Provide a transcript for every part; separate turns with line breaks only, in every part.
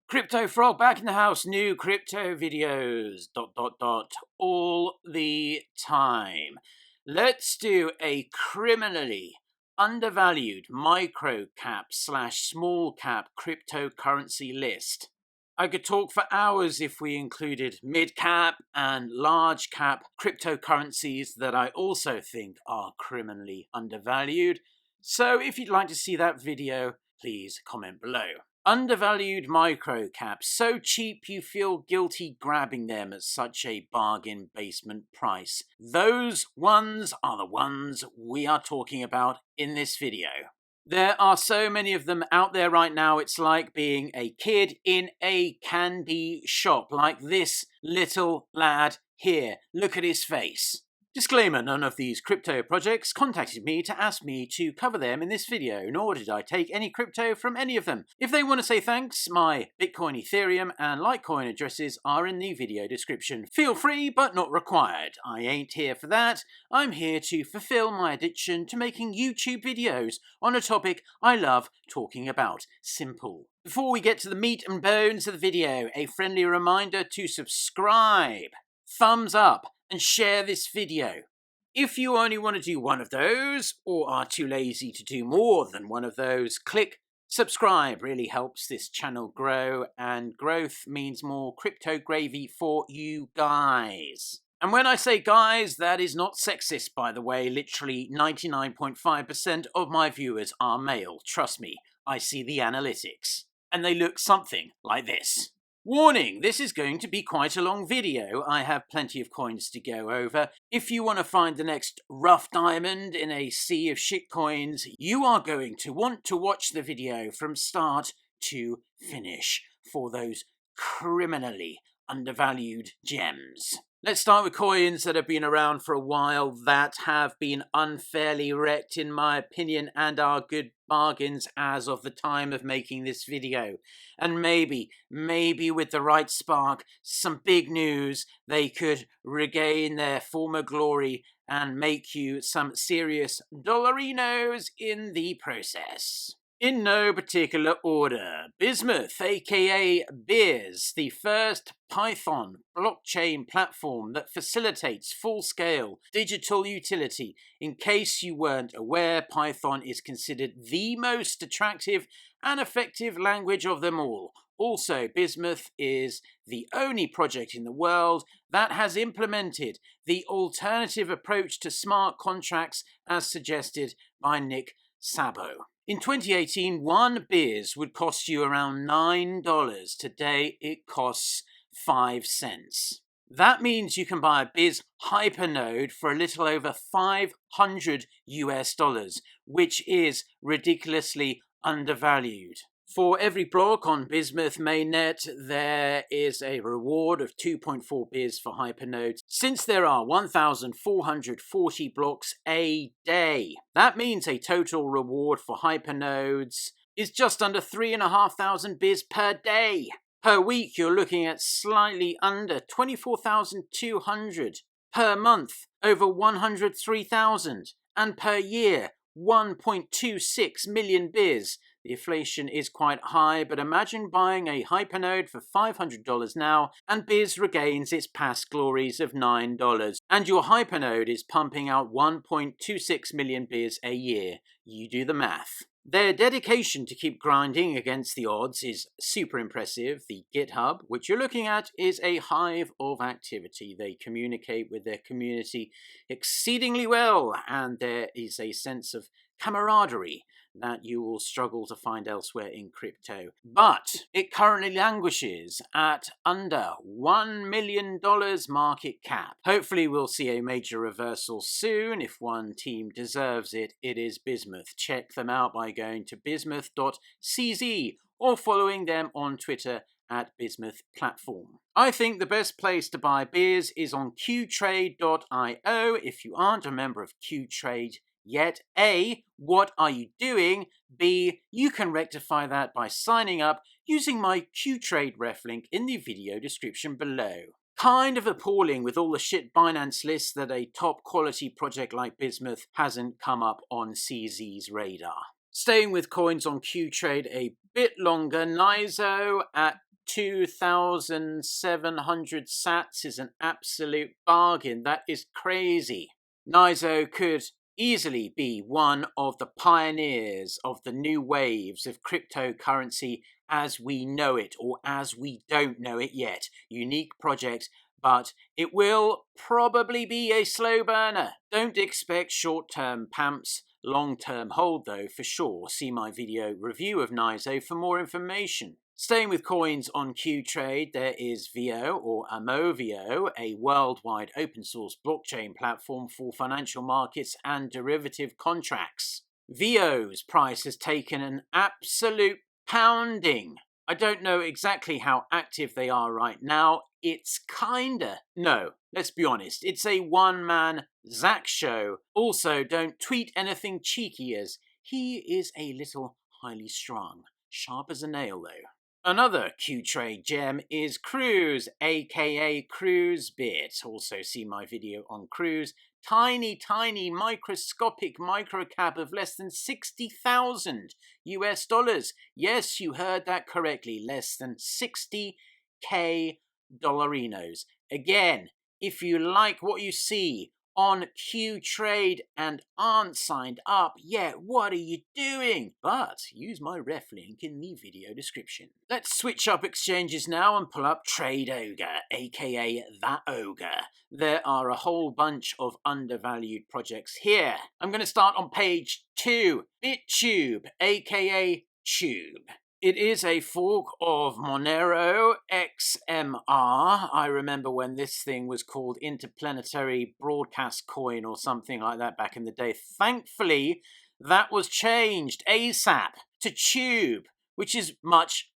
Crypto Frog back in the house, new crypto videos, all the time. Let's do a criminally undervalued micro cap slash small cap cryptocurrency list. I could talk for hours if we included mid cap and large cap cryptocurrencies that I also think are criminally undervalued. So if you'd like to see that video, please comment below. Undervalued micro caps, so cheap you feel guilty grabbing them at such a bargain basement price. Those ones are the ones we are talking about in this video. There are so many of them out there right now, it's like being a kid in a candy shop, like this little lad here. Look at his face. Disclaimer, none of these crypto projects contacted me to ask me to cover them in this video, nor did I take any crypto from any of them. If they want to say thanks, my Bitcoin, Ethereum, and Litecoin addresses are in the video description. Feel free, but not required. I ain't here for that. I'm here to fulfill my addiction to making YouTube videos on a topic I love talking about. Simple. Before we get to the meat and bones of the video, a friendly reminder to subscribe, thumbs up, and share this video. If you only want to do one of those, or are too lazy to do more than one of those, click subscribe. Really helps this channel grow, and growth means more crypto gravy for you guys. And when I say guys, that is not sexist, by the way. Literally 99.5% of my viewers are male. Trust me, I see the analytics. And they look something like this. Warning, this is going to be quite a long video. I have plenty of coins to go over. If you want to find the next rough diamond in a sea of shitcoins, you are going to want to watch the video from start to finish for those criminally undervalued gems. Let's start with coins that have been around for a while that have been unfairly wrecked in my opinion and are good bargains as of the time of making this video. And maybe with the right spark, some big news, they could regain their former glory and make you some serious dollarinos in the process. In no particular order, Bismuth, aka Biz, the first Python blockchain platform that facilitates full-scale digital utility. In case you weren't aware, Python is considered the most attractive and effective language of them all. Also, Bismuth is the only project in the world that has implemented the alternative approach to smart contracts as suggested by Nick Szabo. In 2018, one Biz would cost you around $9. Today, it costs 5 cents. That means you can buy a Biz Hypernode for a little over $500 US, which is ridiculously undervalued. For every block on Bismuth mainnet, there is a reward of 2.4 Biz for Hypernodes, since there are 1,440 blocks a day. That means a total reward for Hypernodes is just under 3,500 Biz per day. Per week, you're looking at slightly under 24,200. Per month, over 103,000. And per year, 1.26 million Biz. The inflation is quite high, but imagine buying a Hypernode for $500 now, and Biz regains its past glories of $9. And your Hypernode is pumping out 1.26 million Biz a year. You do the math. Their dedication to keep grinding against the odds is super impressive. The GitHub, which you're looking at, is a hive of activity. They communicate with their community exceedingly well, and there is a sense of camaraderie that you will struggle to find elsewhere in crypto. But it currently languishes at under $1 million market cap. Hopefully we'll see a major reversal soon. If one team deserves it, it is Bismuth. Check them out by going to bismuth.cz or following them on Twitter at Bismuth Platform. I think the best place to buy Biz is on qtrade.io. If you aren't a member of Qtrade yet, A, what are you doing? B, you can rectify that by signing up using my Qtrade ref link in the video description below. Kind of appalling with all the shit Binance lists that a top quality project like Bismuth hasn't come up on CZ's radar. Staying with coins on Qtrade a bit longer, NIZO at 2,700 sats is an absolute bargain. That is crazy. NIZO could easily be one of the pioneers of the new waves of cryptocurrency as we know it, or as we don't know it yet. Unique project, but it will probably be a slow burner. Don't expect short-term pumps. Long-term hold though, for sure. See my video review of NIZO for more information. Staying with coins on Qtrade, there is VIO, or Amovio, a worldwide open source blockchain platform for financial markets and derivative contracts. VIO's price has taken an absolute pounding. I don't know exactly how active they are right now. It's no, let's be honest, it's a one-man Zach show. Also, don't tweet anything cheeky, as he is a little highly strung. Sharp as a nail though. Another Qtrade gem is Cruise, aka CruiseBit. Also see my video on Cruise. Tiny microscopic microcap of less than 60,000 US dollars. Yes, you heard that correctly. Less than 60k dollarinos. Again, if you like what you see on Qtrade and aren't signed up yet, what are you doing? But use my ref link in the video description. Let's switch up exchanges now and pull up Trade Ogre, aka That Ogre. There are a whole bunch of undervalued projects here. I'm going to start on page 2. BitTube, aka Tube. It is a fork of Monero XMR. I remember when this thing was called Interplanetary Broadcast Coin or something like that back in the day. Thankfully, that was changed ASAP to Tube, which is much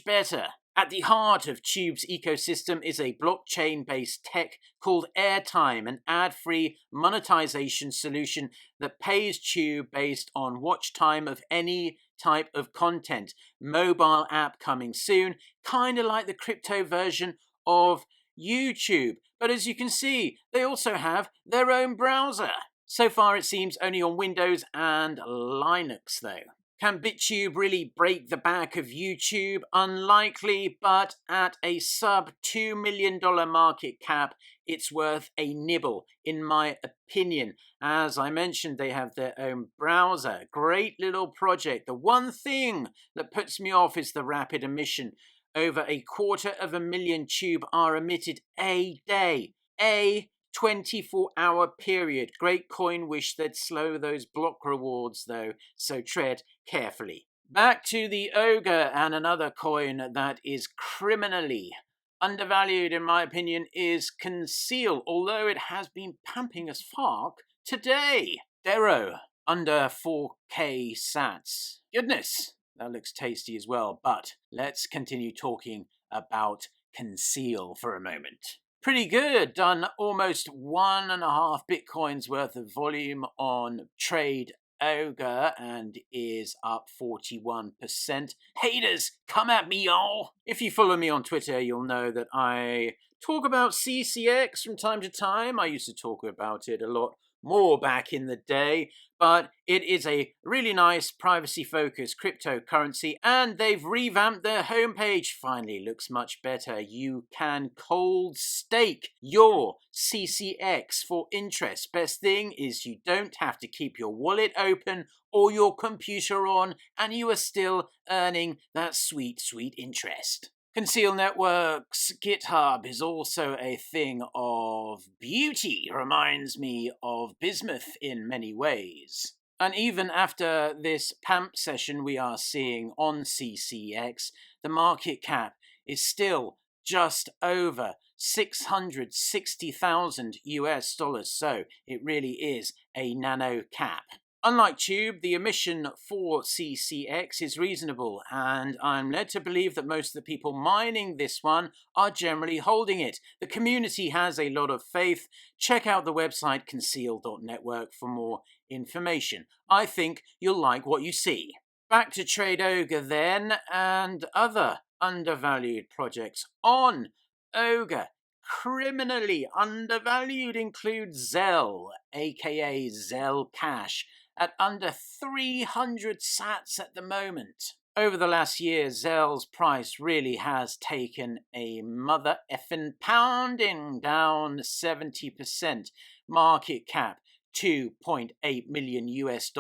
better. At the heart of Tube's ecosystem is a blockchain-based tech called Airtime, an ad-free monetization solution that pays Tube based on watch time of any type of content. Mobile app coming soon, kind of like the crypto version of YouTube. But as you can see, they also have their own browser. So far it seems only on Windows and Linux though. Can BitTube really break the back of YouTube? Unlikely, but at a sub $2 million market cap, it's worth a nibble, in my opinion. As I mentioned, they have their own browser. Great little project. The one thing that puts me off is the rapid emission. Over 250,000 Tube are emitted a day. A 24-hour period. Great coin, wish they'd slow those block rewards though, so tread carefully. Back to the Ogre, and another coin that is criminally undervalued in my opinion is Conceal, although it has been pumping as fuck today. Dero, under 4k sats. Goodness, that looks tasty as well, but let's continue talking about Conceal for a moment. Pretty good, done almost 1.5 Bitcoins worth of volume on Trade Ogre and is up 41%. Haters, come at me, y'all! If you follow me on Twitter, you'll know that I talk about CCX from time to time. I used to talk about it a lot more back in the day, but it is a really nice privacy-focused cryptocurrency, and they've revamped their homepage. Finally looks much better. You can cold stake your CCX for interest. Best thing is you don't have to keep your wallet open or your computer on, and you are still earning that sweet interest. Conceal Networks GitHub is also a thing of beauty. Reminds me of bismuth in many ways. And even after this pump session we are seeing on CCX, the market cap is still just over 660,000 US dollars. So it really is a nano cap. Unlike Tube, the emission for CCX is reasonable, and I'm led to believe that most of the people mining this one are generally holding it. The community has a lot of faith. Check out the website conceal.network for more information. I think you'll like what you see. Back to Trade Ogre then, and other undervalued projects on Ogre. Criminally undervalued include Zell, aka Zell Cash, at under 300 sats at the moment. Over the last year, Zell's price really has taken a mother effing pounding, down 70%. Market cap, $2.8 million US.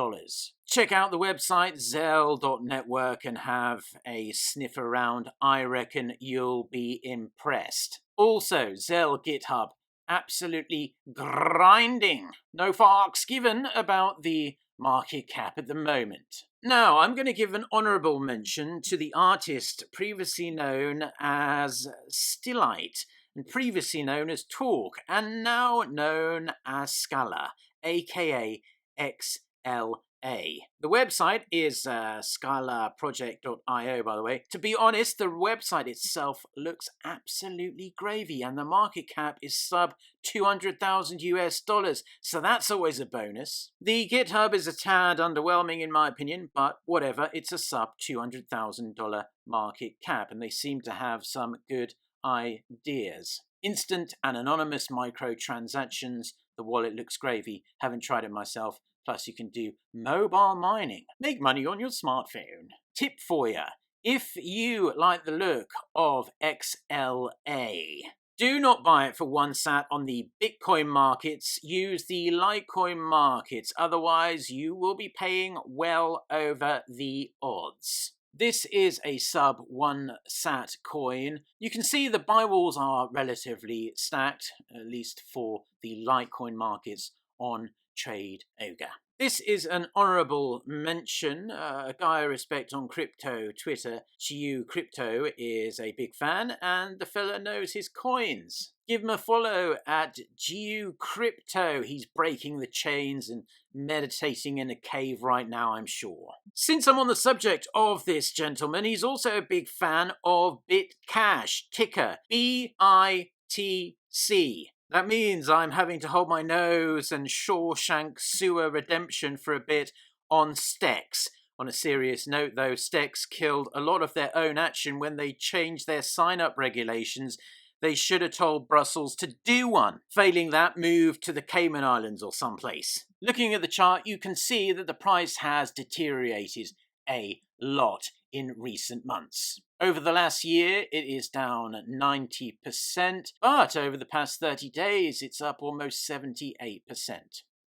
Check out the website Zell.network and have a sniff around. I reckon you'll be impressed. Also, Zell GitHub, absolutely grinding. No fucks given about the market cap at the moment. Now, I'm going to give an honourable mention to the artist previously known as Stillite, and previously known as Talk, and now known as Scala, aka XLA. The website is scalaproject.io, by the way. To be honest, the website itself looks absolutely gravy, and the market cap is sub 200,000 US dollars, so that's always a bonus. The GitHub is a tad underwhelming in my opinion, but whatever, it's a sub $200,000 market cap, and they seem to have some good ideas. Instant and anonymous microtransactions, the wallet looks gravy, haven't tried it myself. Plus, you can do mobile mining. Make money on your smartphone. Tip for you. If you like the look of XLA, do not buy it for 1 sat on the Bitcoin markets. Use the Litecoin markets. Otherwise, you will be paying well over the odds. This is a sub 1 sat coin. You can see the buy walls are relatively stacked, at least for the Litecoin markets on Trade Ogre. This is an honourable mention. A guy I respect on crypto Twitter, Chiu Crypto, is a big fan, and the fella knows his coins. Give him a follow at Chiu Crypto. He's breaking the chains and meditating in a cave right now, I'm sure. Since I'm on the subject of this gentleman, he's also a big fan of BitCash, ticker BITC. That means I'm having to hold my nose and Shawshank Sewer Redemption for a bit on Stex. On a serious note though, Stex killed a lot of their own action when they changed their sign-up regulations. They should have told Brussels to do one. Failing that, move to the Cayman Islands or someplace. Looking at the chart, you can see that the price has deteriorated a lot in recent months. Over the last year, it is down 90%, but over the past 30 days, it's up almost 78%.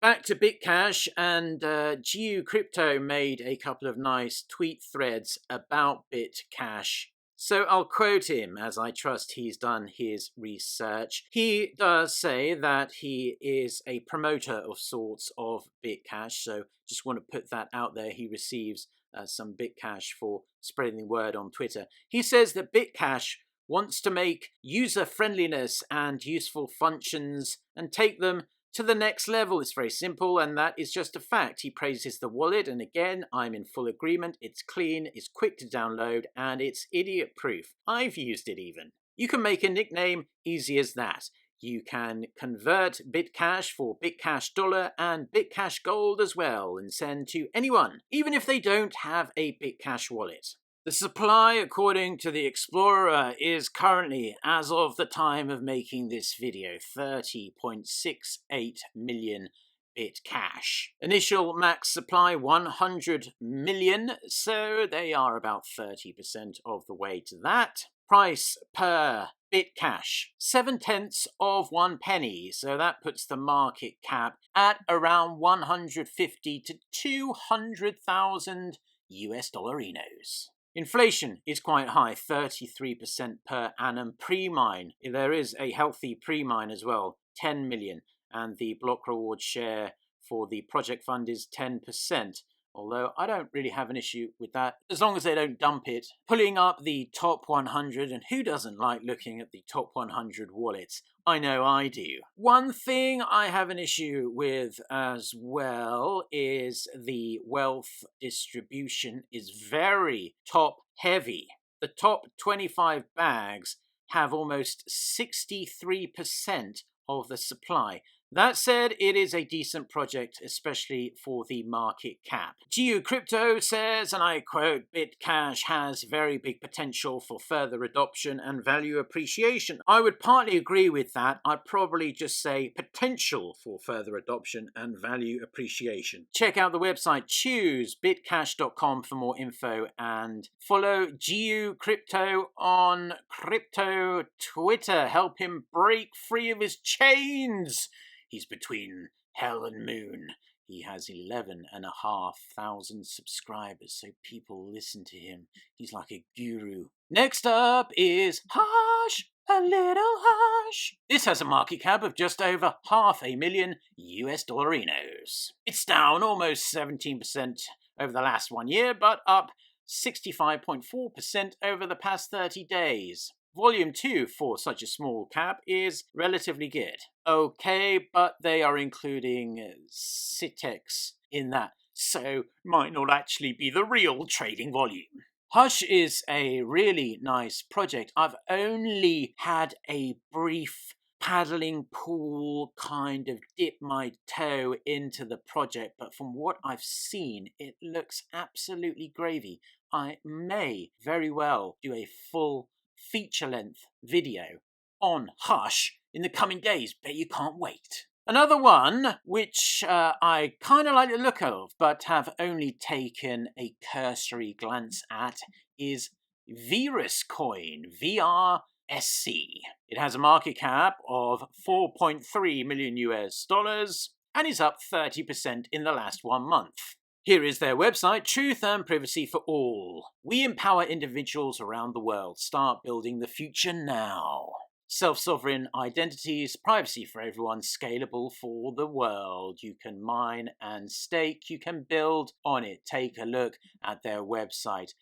Back to BitCash, and Chiu Crypto made a couple of nice tweet threads about BitCash. So I'll quote him, as I trust he's done his research. He does say that he is a promoter of sorts of BitCash, so just want to put that out there. He receives some BitCash for spreading the word on Twitter. He says that BitCash wants to make user friendliness and useful functions and take them to the next level. It's very simple, and that is just a fact. He praises the wallet, and again, I'm in full agreement. It's clean, it's quick to download, and it's idiot-proof. I've used it even. You can make a nickname easy as that. You can convert BitCash for BitCash Dollar and BitCash Gold as well and send to anyone, even if they don't have a BitCash wallet. The supply, according to the Explorer, is currently, as of the time of making this video, 30.68 million BitCash. Initial max supply 100 million, so they are about 30% of the way to that. Price per BitCash, 0.7 of 1 penny, so that puts the market cap at around 150 to 200,000 US dollarinos. Inflation is quite high, 33% per annum. Pre-mine, there is a healthy pre-mine as well, 10 million, and the block reward share for the project fund is 10%. Although I don't really have an issue with that, as long as they don't dump it. Pulling up the top 100, and who doesn't like looking at the top 100 wallets? I know I do. One thing I have an issue with as well is the wealth distribution is very top heavy. The top 25 bags have almost 63% of the supply. That said, it is a decent project, especially for the market cap. GU Crypto says, and I quote, Bitcash has very big potential for further adoption and value appreciation. I would partly agree with that. I'd probably just say potential for further adoption and value appreciation. Check out the website choosebitcash.com for more info and follow GU Crypto on crypto Twitter. Help him break free of his chains. He's between hell and moon. He has 11,500 subscribers, so people listen to him. He's like a guru. Next up is Hush, a little hush. This has a market cap of just over $500,000 US dollarinos. It's down almost 17% over the last 1 year, but up 65.4% over the past 30 days. Volume 2 for such a small cap is relatively good. Okay, but they are including Citex in that, so might not actually be the real trading volume. Hush is a really nice project. I've only had a brief paddling pool, kind of dip my toe into the project, but from what I've seen, it looks absolutely gravy. I may very well do a full feature-length video on Hush in the coming days. Bet you can't wait. Another one, which I kind of like the look of, but have only taken a cursory glance at, is Virus Coin, VRSC. It has a market cap of 4.3 million US dollars and is up 30% in the last 1 month. Here is their website, Truth and Privacy for All. We empower individuals around the world. Start building the future now. Self-sovereign identities, privacy for everyone, scalable for the world. You can mine and stake. You can build on it. Take a look at their website,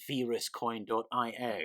viruscoin.io.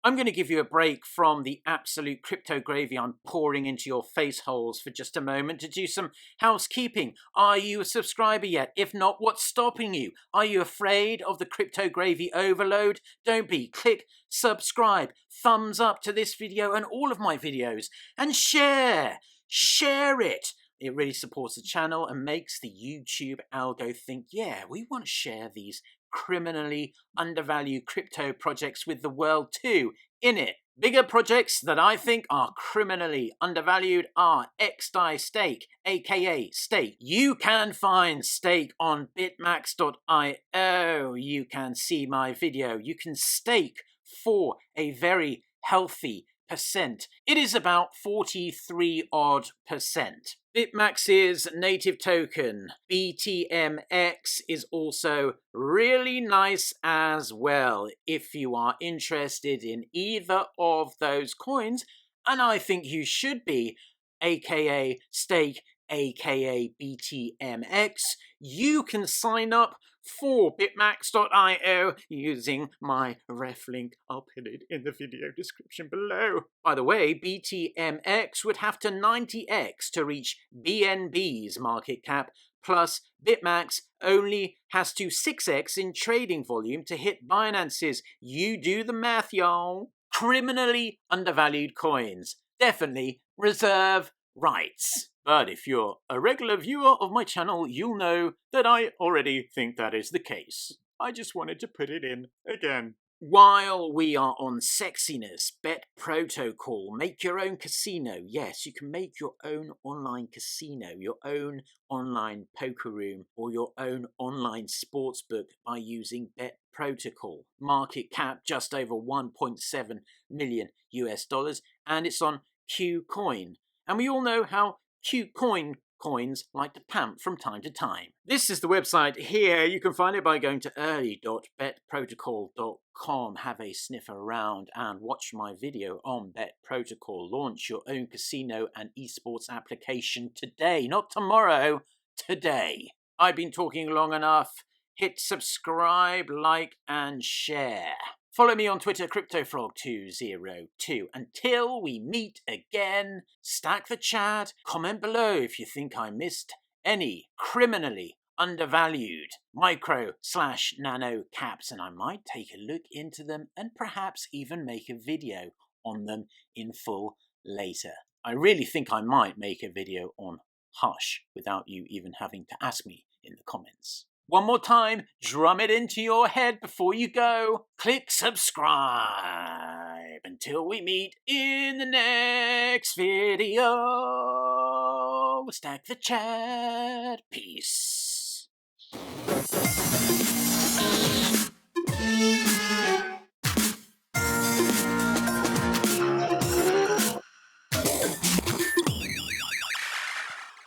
I'm going to give you a break from the absolute crypto gravy I'm pouring into your face holes for just a moment to do some housekeeping. Are you a subscriber yet? If not, what's stopping you? Are you afraid of the crypto gravy overload? Don't be. Click subscribe, thumbs up to this video and all of my videos, and share. Share it. It really supports the channel and makes the YouTube algo think, yeah, we want to share these criminally undervalued crypto projects with the world too, in it. Bigger projects that I think are criminally undervalued are XDAI Stake, aka Stake. You can find Stake on bitmax.io. You can see my video. You can stake for a very healthy percent. It is about 43 odd percent. Bitmax's native token, BTMX, is also really nice as well if you are interested in either of those coins, and I think you should be, aka Stake, aka BTMX. You can sign up for bitmax.io using my ref link. I'll pin it in the video description below. By the way, BTMX would have to 90x to reach BNB's market cap, plus Bitmax only has to 6x in trading volume to hit Binance's. You do the math, y'all. Criminally undervalued coins. Definitely reserve rights. But if you're a regular viewer of my channel, you'll know that I already think that is the case. I just wanted to put it in again. While we are on sexiness, Bet Protocol, make your own casino. Yes, you can make your own online casino, your own online poker room, or your own online sportsbook by using Bet Protocol. Market cap just over 1.7 million US dollars, and it's on KuCoin. And we all know how KuCoin coins like to pamp from time to time. This is the website here. You can find it by going to early.betprotocol.com. Have a sniff around and watch my video on Bet Protocol. Launch your own casino and esports application today, not tomorrow, today. I've been talking long enough. Hit subscribe, like, and share. Follow me on Twitter, CryptoFrog202. Until we meet again, stack the chat, comment below if you think I missed any criminally undervalued micro/nano caps, and I might take a look into them and perhaps even make a video on them in full later. I really think I might make a video on harsh without you even having to ask me in the comments. One more time, drum it into your head before you go. Click subscribe until we meet in the next video. Stack the chat. Peace.